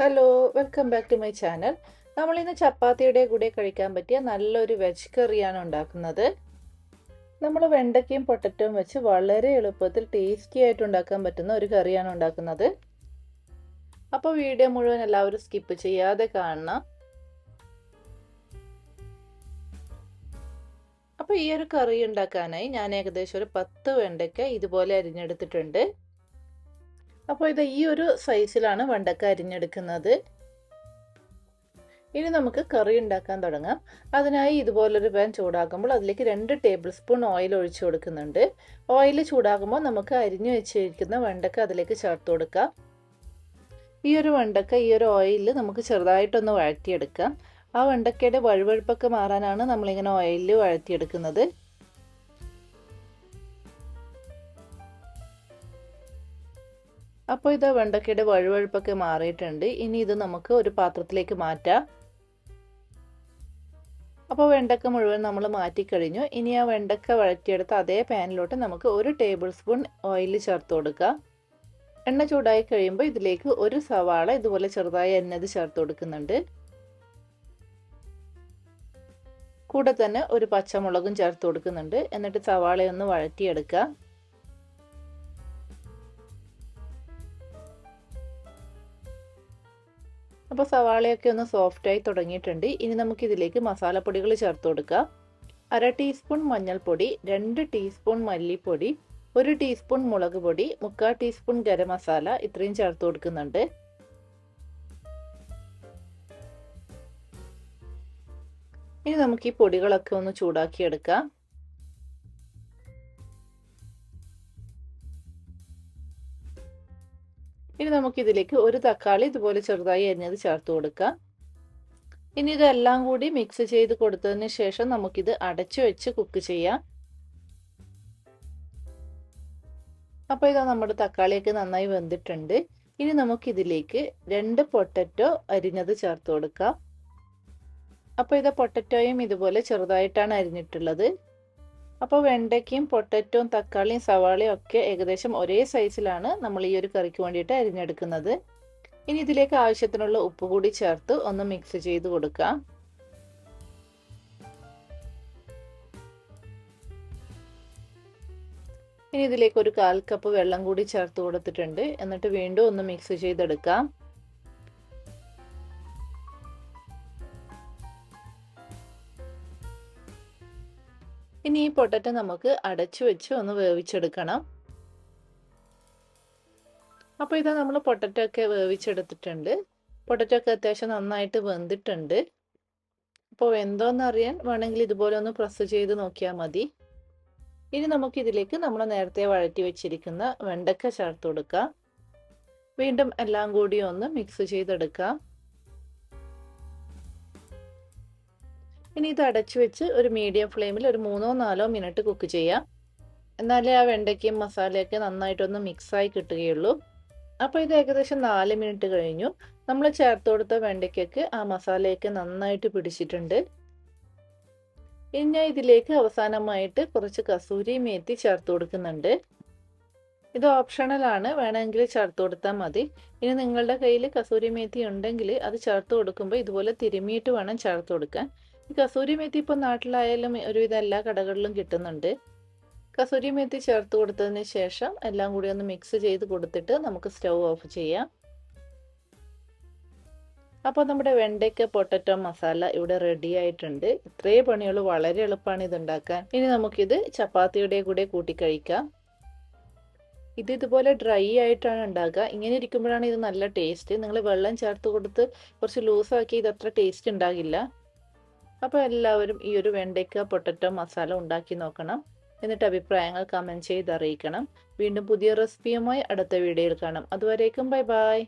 Hello, welcome back to my channel. നമ്മളിന്ന് ചപ്പാത്തിയുടെ കൂടെ കഴിക്കാൻ പറ്റിയ നല്ലൊരു വെജ് കറിയാണ് ഉണ്ടാക്കുന്നത്. നമ്മൾ വെണ്ടയ്ക്കയും പൊട്ടറ്റോയും വെച്ച് വളരെ എളുപ്പത്തിൽ ടേസ്റ്റി ആയിട്ട് ഉണ്ടാക്കാൻ പറ്റുന്ന ഒരു കറിയാണ് ഉണ്ടാക്കുന്നത്. അപ്പോൾ വീഡിയോ മുഴുവൻ എല്ലാവരും സ്കിപ്പ് ചെയ്യാതെ കാണണം. അപ്പോൾ ഈ ഒരു കറി ഉണ്ടാക്കാനായി ഞാൻ ഏകദേശം ഒരു 10 വെണ്ടയ്ക്ക ഇതുപോലെ അരിഞ്ഞെടുത്തിട്ടുണ്ട്. അപ്പോൾ ഇത് ഈ ഒരു സൈസിലാണ് വെണ്ടയ്ക്ക അരിഞ്ഞെടുക്കുന്നത്. ഇനി നമുക്ക് കറി ഉണ്ടാക്കാൻ തുടങ്ങാം. അതിനായി ഇതുപോലൊരു പാൻ ചൂടാക്കുമ്പോൾ അതിലേക്ക് 2 ടേബിൾ സ്പൂൺ ഓയിൽ ഒഴിച്ചു കൊടുക്കുന്നുണ്ട്. ഓയിൽ ചൂടാകുമ്പോൾ നമുക്ക് അരിഞ്ഞു വെച്ചിരിക്കുന്ന വെണ്ടയ്ക്ക അതിലേക്ക് ചേർത്ത് കൊടുക്കാം. ഈ ഒരു വെണ്ടയ്ക്ക ഈ ഒരു ഓയിലിൽ നമുക്ക് ചെറുതായിട്ടൊന്ന് വഴറ്റിയെടുക്കാം. ആ വെണ്ടയ്ക്കയുടെ വഴുവഴുപ്പൊക്കെ മാറാനാണ് നമ്മളിങ്ങനെ ഓയിലിൽ വഴറ്റിയെടുക്കുന്നത്. അപ്പോൾ ഇത് വെണ്ടയ്ക്കയുടെ വഴുവഴുപ്പൊക്കെ മാറിയിട്ടുണ്ട്. ഇനി ഇത് നമുക്ക് ഒരു പാത്രത്തിലേക്ക് മാറ്റാം. അപ്പോൾ വെണ്ടയ്ക്ക മുഴുവൻ നമ്മൾ മാറ്റിക്കഴിഞ്ഞു. ഇനി ആ വെണ്ടയ്ക്ക വഴറ്റിയെടുത്ത അതേ പാനിലോട്ട് നമുക്ക് 1 ടേബിൾ സ്പൂൺ ഓയിൽ ചേർത്ത് കൊടുക്കാം. എണ്ണ ചൂടായി കഴിയുമ്പോൾ ഇതിലേക്ക് ഒരു സവാള ഇതുപോലെ ചെറുതായി അരിഞ്ഞത് ചേർത്ത് കൊടുക്കുന്നുണ്ട്. കൂടെ തന്നെ ഒരു പച്ചമുളകും ചേർത്ത് കൊടുക്കുന്നുണ്ട്. എന്നിട്ട് സവാളയൊന്ന് വഴറ്റിയെടുക്കുക. അപ്പോൾ സവാളയൊക്കെ ഒന്ന് സോഫ്റ്റായി തുടങ്ങിയിട്ടുണ്ട്. ഇനി നമുക്കിതിലേക്ക് മസാലപ്പൊടികൾ ചേർത്ത് കൊടുക്കാം. 1/2 ടീസ്പൂൺ മഞ്ഞൾപ്പൊടി, 2 ടീസ്പൂൺ മല്ലിപ്പൊടി, 1 ടീസ്പൂൺ മുളക് പൊടി, 3/4 ടീസ്പൂൺ ഗരം മസാല ഇത്രയും ചേർത്ത് കൊടുക്കുന്നുണ്ട്. ഇനി നമുക്ക് ഈ പൊടികളൊക്കെ ഒന്ന് ചൂടാക്കിയെടുക്കാം. ഇനി നമുക്കിതിലേക്ക് ഒരു തക്കാളി ഇതുപോലെ ചെറുതായി അരിഞ്ഞത് ചേർത്ത് കൊടുക്കാം. ഇനി ഇതെല്ലാം കൂടി മിക്സ് ചെയ്ത് കൊടുത്തതിന് ശേഷം നമുക്കിത് അടച്ചു വെച്ച് കുക്ക് ചെയ്യാം. അപ്പോൾ ഇതാ നമ്മുടെ തക്കാളിയൊക്കെ നന്നായി വെന്തിട്ടുണ്ട്. ഇനി നമുക്കിതിലേക്ക് 2 പൊട്ടറ്റോ അരിഞ്ഞത് ചേർത്ത് കൊടുക്കാം. അപ്പോൾ ഇത് പൊട്ടറ്റോയും ഇതുപോലെ ചെറുതായിട്ടാണ് അരിഞ്ഞിട്ടുള്ളത്. അപ്പോൾ വെണ്ടയ്ക്കയും പൊട്ടറ്റോയും തക്കാളിയും സവാളയും ഒക്കെ ഏകദേശം ഒരേ സൈസിലാണ് നമ്മൾ ഈ ഒരു കറിക്ക് വേണ്ടിയിട്ട് അരിഞ്ഞെടുക്കുന്നത്. ഇനി ഇതിലേക്ക് ആവശ്യത്തിനുള്ള ഉപ്പ് കൂടി ചേർത്ത് ഒന്ന് മിക്സ് ചെയ്ത് കൊടുക്കാം. ഇനി ഇതിലേക്ക് ഒരു 1/4 കപ്പ് വെള്ളം കൂടി ചേർത്ത് കൊടുത്തിട്ടുണ്ട്. എന്നിട്ട് വീണ്ടും ഒന്ന് മിക്സ് ചെയ്തെടുക്കാം. ഇനി ഈ പൊട്ടറ്റോ നമുക്ക് അടച്ചു വെച്ച് ഒന്ന് വേവിച്ചെടുക്കണം. അപ്പോൾ ഇതാ നമ്മൾ പൊട്ടറ്റോ ഒക്കെ വേവിച്ചെടുത്തിട്ടുണ്ട്. പൊട്ടറ്റോ ഒക്കെ അത്യാവശ്യം നന്നായിട്ട് വെന്തിട്ടുണ്ട്. അപ്പോൾ വെന്തോന്നറിയാൻ വേണമെങ്കിൽ ഇതുപോലെ ഒന്ന് പ്രസ് ചെയ്ത് നോക്കിയാൽ മതി. ഇനി നമുക്കിതിലേക്ക് നമ്മൾ നേരത്തെ വഴറ്റി വെച്ചിരിക്കുന്ന വെണ്ടയ്ക്ക ചേർത്ത് കൊടുക്കാം. വീണ്ടും എല്ലാം കൂടി ഒന്ന് മിക്സ് ചെയ്തെടുക്കാം. ഇനി ഇത് അടച്ചു വെച്ച് ഒരു മീഡിയം ഫ്ലെയിമിൽ ഒരു 3-4 മിനിറ്റ് കുക്ക് ചെയ്യാം. എന്നാലേ ആ വെണ്ടയ്ക്കയും മസാലയൊക്കെ നന്നായിട്ടൊന്ന് മിക്സായി കിട്ടുകയുള്ളൂ. അപ്പോൾ ഇത് ഏകദേശം 4 മിനിറ്റ് കഴിഞ്ഞു. നമ്മൾ ചേർത്ത് കൊടുത്ത വെണ്ടയ്ക്കൊക്കെ ആ മസാലയൊക്കെ നന്നായിട്ട് പിടിച്ചിട്ടുണ്ട്. ഇനി ഞാൻ ഇതിലേക്ക് അവസാനമായിട്ട് കുറച്ച് കസൂരി മേത്തി ചേർത്ത് കൊടുക്കുന്നുണ്ട്. ഇത് ഓപ്ഷണലാണ്, വേണമെങ്കിൽ ചേർത്ത് കൊടുത്താൽ മതി. ഇനി നിങ്ങളുടെ കയ്യിൽ കസൂരി മേത്തി ഉണ്ടെങ്കിൽ അത് ചേർത്ത് കൊടുക്കുമ്പോൾ ഇതുപോലെ തിരുമിയിട്ട് വേണം ചേർത്ത് കൊടുക്കാൻ. ഈ കസൂരി മേത്തി ഇപ്പോൾ നാട്ടിലായാലും ഒരുവിധം എല്ലാ കടകളിലും കിട്ടുന്നുണ്ട്. കസൂരി മേത്തി ചേർത്ത് കൊടുത്തതിന് ശേഷം എല്ലാം കൂടി ഒന്ന് മിക്സ് ചെയ്ത് കൊടുത്തിട്ട് നമുക്ക് സ്റ്റൗ ഓഫ് ചെയ്യാം. അപ്പോൾ നമ്മുടെ വെണ്ടയ്ക്ക പൊട്ടറ്റോ മസാല ഇവിടെ റെഡി ആയിട്ടുണ്ട്. ഇത്രേ പണിയുള്ളൂ, വളരെ എളുപ്പമാണ് ഇത് ഉണ്ടാക്കാൻ. ഇനി നമുക്കിത് ചപ്പാത്തിയുടെ കൂടെ കൂട്ടി കഴിക്കാം. ഇതുപോലെ ഡ്രൈ ആയിട്ടാണ് ഉണ്ടാക്കുക. ഇങ്ങനെ ഇരിക്കുമ്പോഴാണ് ഇത് നല്ല ടേസ്റ്റ്. നിങ്ങൾ വെള്ളം ചേർത്ത് കൊടുത്ത് കുറച്ച് ലൂസാക്കി ഇത് അത്ര ടേസ്റ്റ് ഉണ്ടാകില്ല. അപ്പോൾ എല്ലാവരും ഈ ഒരു വെണ്ടയ്ക്ക പൊട്ടറ്റോ മസാല ഉണ്ടാക്കി നോക്കണം. എന്നിട്ട് അഭിപ്രായങ്ങൾ കമൻറ്റ് ചെയ്ത് അറിയിക്കണം. വീണ്ടും പുതിയ റെസിപ്പിയുമായി അടുത്ത വീഡിയോയിൽ കാണാം. അതുവരേക്കും ബൈ ബൈ.